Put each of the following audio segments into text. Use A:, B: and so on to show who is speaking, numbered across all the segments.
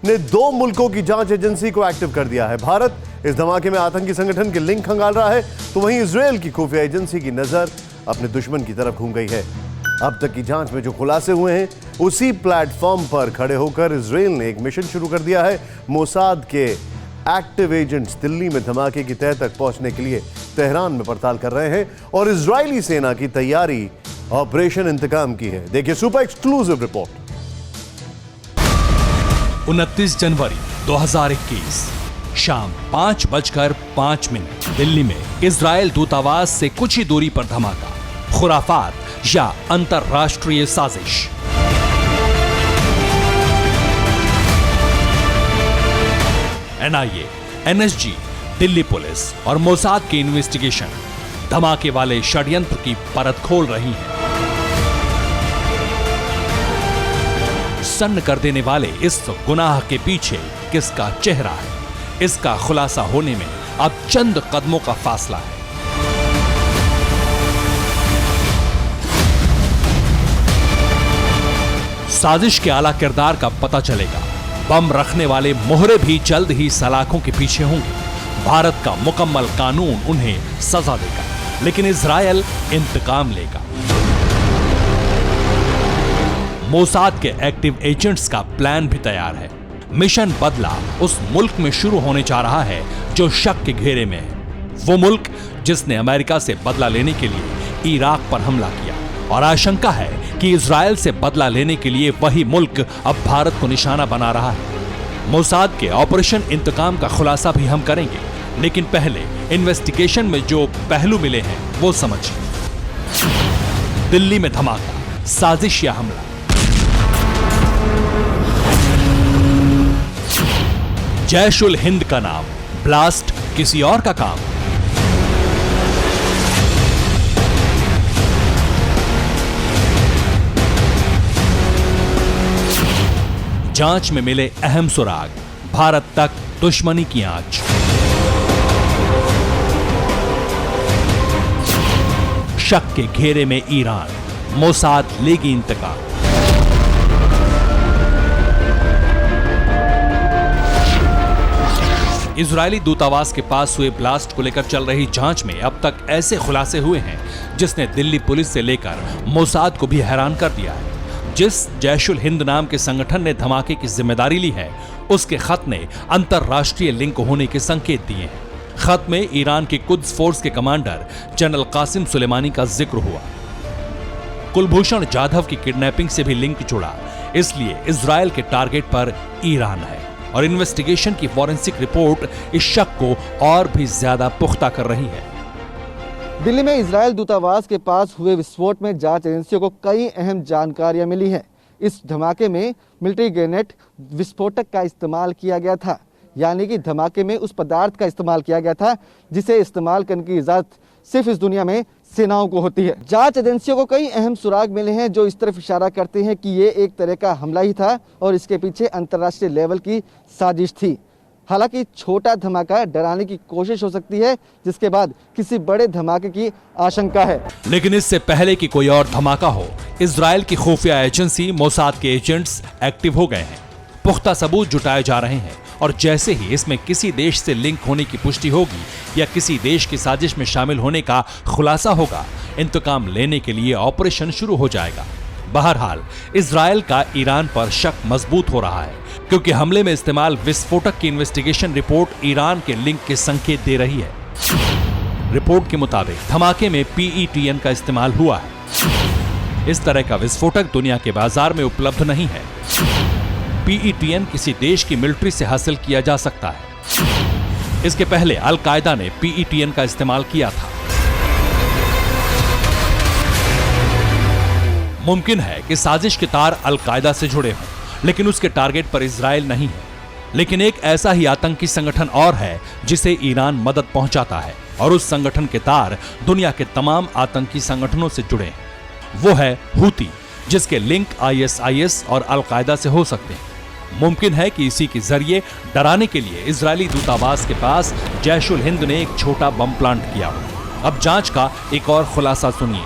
A: ने 2 मुल्कों की जांच एजेंसी को एक्टिव कर दिया है। भारत इस धमाके में आतंकी संगठन के लिंक खंगाल रहा है, तो वहीं इजरायल की खुफिया एजेंसी की नजर अपने दुश्मन की तरफ घूम गई है। अब तक की जांच में जो खुलासे हुए हैं, उसी प्लेटफॉर्म पर खड़े होकर इजरायल ने एक मिशन शुरू कर दिया है। मोसाद के एक्टिव एजेंट्स दिल्ली में धमाके की तह तक पहुंचने के लिए तेहरान में पड़ताल कर रहे हैं और इजरायली सेना की तैयारी ऑपरेशन इंतकाम की है। देखिए सुपर एक्सक्लूसिव रिपोर्ट।
B: 29 जनवरी 2021 शाम 5:05 दिल्ली में इजरायल दूतावास से कुछ ही दूरी पर धमाका। खुराफात या अंतरराष्ट्रीय साजिश। एनआईए, एनएसजी, दिल्ली पुलिस और मोसाद की इन्वेस्टिगेशन धमाके वाले षड्यंत्र की परत खोल रही है। सन्न कर देने वाले इस गुनाह के पीछे किसका चेहरा है, इसका खुलासा होने में अब चंद कदमों का फासला है। साजिश के आला किरदार का पता चलेगा। बम रखने वाले मोहरे भी जल्द ही सलाखों के पीछे होंगे। भारत का मुकम्मल कानून उन्हें सजा देगा, लेकिन इजरायल इंतकाम लेगा। मोसाद के एक्टिव एजेंट्स का प्लान भी तैयार है। मिशन बदला उस मुल्क में शुरू होने जा रहा है जो शक के घेरे में है। वो मुल्क जिसने अमेरिका से बदला लेने के लिए इराक पर हमला किया और आशंका है कि इजरायल से बदला लेने के लिए वही मुल्क अब भारत को निशाना बना रहा है। मोसाद के ऑपरेशन इंतकाम का खुलासा भी हम करेंगे, लेकिन पहले इन्वेस्टिगेशन में जो पहलू मिले हैं वो समझिए। दिल्ली में धमाका, साजिश या हमला। जैश उल हिंद का नाम, ब्लास्ट किसी और का काम। जांच में मिले अहम सुराग, भारत तक दुश्मनी की आंच। शक के घेरे में ईरान, मोसाद लेगी इंतकाम। इजरायली दूतावास के पास हुए ब्लास्ट को लेकर चल रही जांच में अब तक ऐसे खुलासे हुए हैं जिसने दिल्ली पुलिस से लेकर मोसाद को भी हैरान कर दिया है। जिस जैश उल हिंद नाम के संगठन ने धमाके की जिम्मेदारी ली है, उसके खत ने अंतरराष्ट्रीय लिंक होने के संकेत दिए हैं। खत में ईरान की कुद्स फोर्स के कमांडर जनरल कासिम सुलेमानी का जिक्र हुआ। कुलभूषण जाधव की किडनैपिंग से भी लिंक जुड़ा, इसलिए इजरायल के टारगेट पर ईरान है और इन्वेस्टिगेशन की फॉरेंसिक रिपोर्ट इस शक को और भी ज्यादा पुख्ता कर रही है।
C: दिल्ली में इजरायल दूतावास के पास हुए विस्फोट में जांच एजेंसियों को कई अहम जानकारियां मिली हैं। इस धमाके में मिलिट्री ग्रेनेड विस्फोटक का इस्तेमाल किया गया था, यानी कि धमाके में उस पदार्थ का इस्तेमाल किया गया था जिसे इस्तेमाल करने की इजाजत सिर्फ इस दुनिया में सेनाओं को होती है। जांच एजेंसियों को कई अहम सुराग मिले हैं जो इस तरफ इशारा करते हैं कि ये एक तरह का हमला ही था और इसके पीछे अंतर्राष्ट्रीय लेवल की साजिश थी। हालांकि छोटा धमाका डराने की कोशिश हो सकती है, जिसके बाद किसी बड़े धमाके की आशंका है।
B: लेकिन इससे पहले कि कोई और धमाका हो, इजरायल की खुफिया एजेंसी मोसाद के एजेंट्स एक्टिव हो गए हैं। पुख्ता सबूत जुटाए जा रहे हैं और जैसे ही इसमें किसी देश से लिंक होने की पुष्टि होगी या किसी देश की साजिश में शामिल होने का खुलासा होगा, इंतकाम लेने के लिए ऑपरेशन शुरू हो जाएगा। बहरहाल इजरायल का ईरान पर शक मजबूत हो रहा है, क्योंकि हमले में इस्तेमाल विस्फोटक की इन्वेस्टिगेशन रिपोर्ट ईरान के लिंक के संकेत दे रही है। रिपोर्ट के मुताबिक धमाके में PETN का इस्तेमाल हुआ है। इस तरह का विस्फोटक दुनिया के बाजार में उपलब्ध नहीं है। PETN किसी देश की मिलिट्री से हासिल किया जा सकता है। इसके पहले अल कायदा ने PETN का इस्तेमाल किया था। मुमकिन है कि साजिश के तार अल कायदा से जुड़े हों, लेकिन उसके टारगेट पर इजरायल नहीं है। लेकिन एक ऐसा ही आतंकी संगठन और है जिसे ईरान मदद पहुंचाता है और उस संगठन के तार दुनिया के तमाम आतंकी संगठनों से जुड़े हैं। वो है हूती, जिसके लिंक ISIS और अल कायदा से हो सकते हैं। मुमकिन है कि इसी के जरिए डराने के लिए इजरायली दूतावास के पास जैश उल हिंद ने एक छोटा बम प्लांट किया हो। अब जांच का एक और खुलासा सुनिए।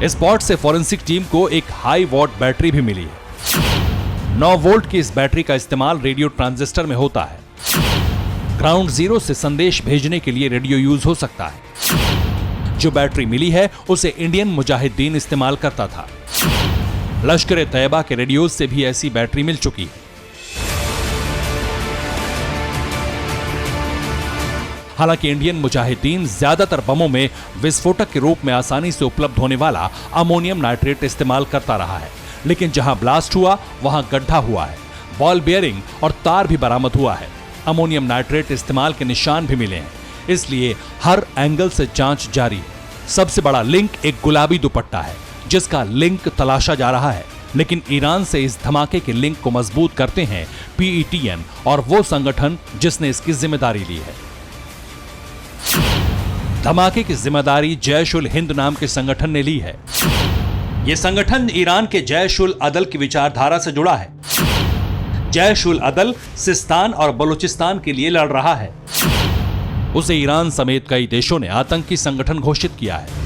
B: स्पॉट से फॉरेंसिक टीम को एक हाई वॉट बैटरी भी मिली है। 9 वोल्ट की इस बैटरी का इस्तेमाल रेडियो ट्रांजिस्टर में होता है। ग्राउंड जीरो से संदेश भेजने के लिए रेडियो यूज हो सकता है। जो बैटरी मिली है उसे इंडियन मुजाहिदीन इस्तेमाल करता था। लश्कर ए तैयबा के रेडियोज से भी ऐसी बैटरी मिल चुकी है। हालांकि इंडियन मुजाहिदीन ज्यादातर बमों में विस्फोटक के रूप में आसानी से उपलब्ध होने वाला अमोनियम नाइट्रेट इस्तेमाल करता रहा है, लेकिन जहां ब्लास्ट हुआ वहां गड्ढा हुआ है। बॉल बेयरिंग और तार भी बरामद हुआ है। अमोनियम नाइट्रेट इस्तेमाल के निशान भी मिले हैं, इसलिए हर एंगल से जांच जारी है। सबसे बड़ा लिंक एक गुलाबी दुपट्टा है, जिसका लिंक तलाशा जा रहा है, लेकिन ईरान से इस धमाके के लिंक को मजबूत करते हैं PETN और वो संगठन जिसने इसकी जिम्मेदारी ली है। धमाके की जिम्मेदारी जैश उल हिंद नाम के संगठन ने ली है। यह संगठन ईरान के जैश उल अदल की विचारधारा से जुड़ा है। जैश उल अदल सिस्तान और बलूचिस्तान के लिए लड़ रहा है। उसे ईरान समेत कई देशों ने आतंकी संगठन घोषित किया है,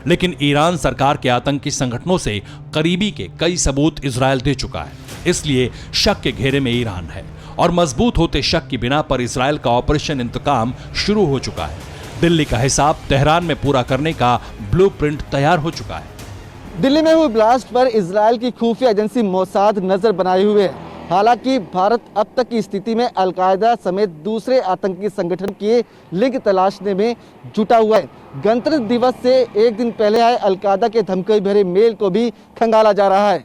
B: लेकिन ईरान सरकार के आतंकी संगठनों से करीबी के कई सबूत इजरायल दे चुका है। इसलिए शक के घेरे में ईरान है और मजबूत होते शक की बिना पर इजरायल का ऑपरेशन इंतकाम शुरू हो चुका है। दिल्ली का हिसाब तेहरान में पूरा करने का ब्लूप्रिंट तैयार हो चुका है।
C: दिल्ली में हुए ब्लास्ट पर इजरायल की खुफिया एजेंसी मोसाद नजर बनाए हुए है। हालांकि भारत अब तक की स्थिति में अलकायदा समेत दूसरे आतंकी संगठन के लिंक तलाशने में जुटा हुआ है। गणतंत्र दिवस से एक दिन पहले आए अलकायदा के धमकी भरे मेल को भी खंगाला जा रहा है।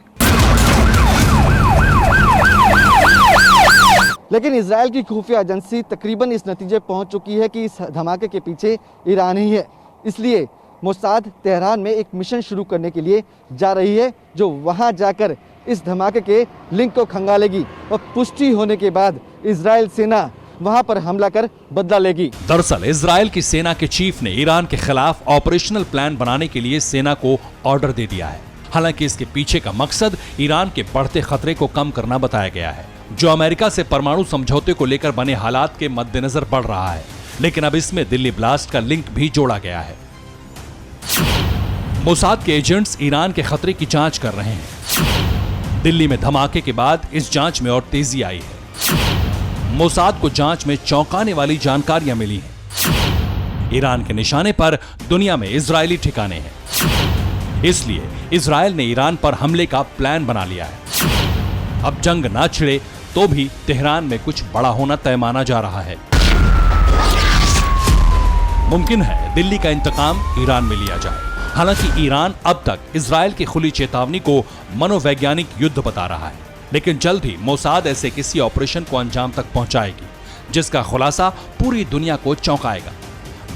C: लेकिन इजरायल की खुफिया एजेंसी तकरीबन इस नतीजे पहुंच चुकी है कि इस धमाके के पीछे ईरान ही है। इसलिए मोसाद तेहरान में एक मिशन शुरू करने के लिए जा रही है, जो वहां जाकर इस धमाके के लिंक को खंगालेगी और पुष्टि होने के बाद इजरायल सेना वहां पर हमला कर बदला लेगी।
B: दरअसल इजरायल की सेना के चीफ ने ईरान के खिलाफ ऑपरेशनल प्लान बनाने के लिए सेना को ऑर्डर दे दिया है। हालांकि इसके पीछे का मकसद ईरान के बढ़ते खतरे को कम करना बताया गया है, जो अमेरिका से परमाणु समझौते को लेकर बने हालात के मद्देनजर बढ़ रहा है। लेकिन अब इसमें दिल्ली ब्लास्ट का लिंक भी जोड़ा गया है। मोसाद के एजेंट्स ईरान के खतरे की जांच कर रहे हैं। दिल्ली में धमाके के बाद इस जांच में और तेजी आई है। मोसाद को जांच में चौंकाने वाली जानकारियां मिली हैं। ईरान के निशाने पर दुनिया में इजरायली ठिकाने हैं, इसलिए इजरायल ने ईरान पर हमले का प्लान बना लिया है। अब जंग ना छिड़े तो भी तेहरान में कुछ बड़ा होना तय माना जा रहा है। मुमकिन है दिल्ली का इंतकाम ईरान में लिया जाए। हालांकि ईरान अब तक इजरायल की खुली चेतावनी को मनोवैज्ञानिक युद्ध बता रहा है, लेकिन जल्द ही मोसाद ऐसे किसी ऑपरेशन को अंजाम तक पहुंचाएगी जिसका खुलासा पूरी दुनिया को चौंकाएगा।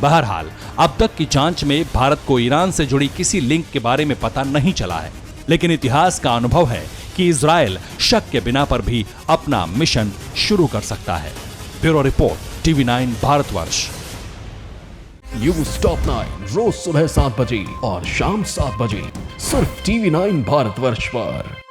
B: बहरहाल अब तक की जांच में भारत को ईरान से जुड़ी किसी लिंक के बारे में पता नहीं चला है, लेकिन इतिहास का अनुभव है कि इजरायल शक के बिना पर भी अपना मिशन शुरू कर सकता है। Bureau report, TV9 Bharatvarsh.
D: News top 9 रोज सुबह 7 बजे और शाम 7 बजे सिर्फ TV9 भारतवर्ष पर।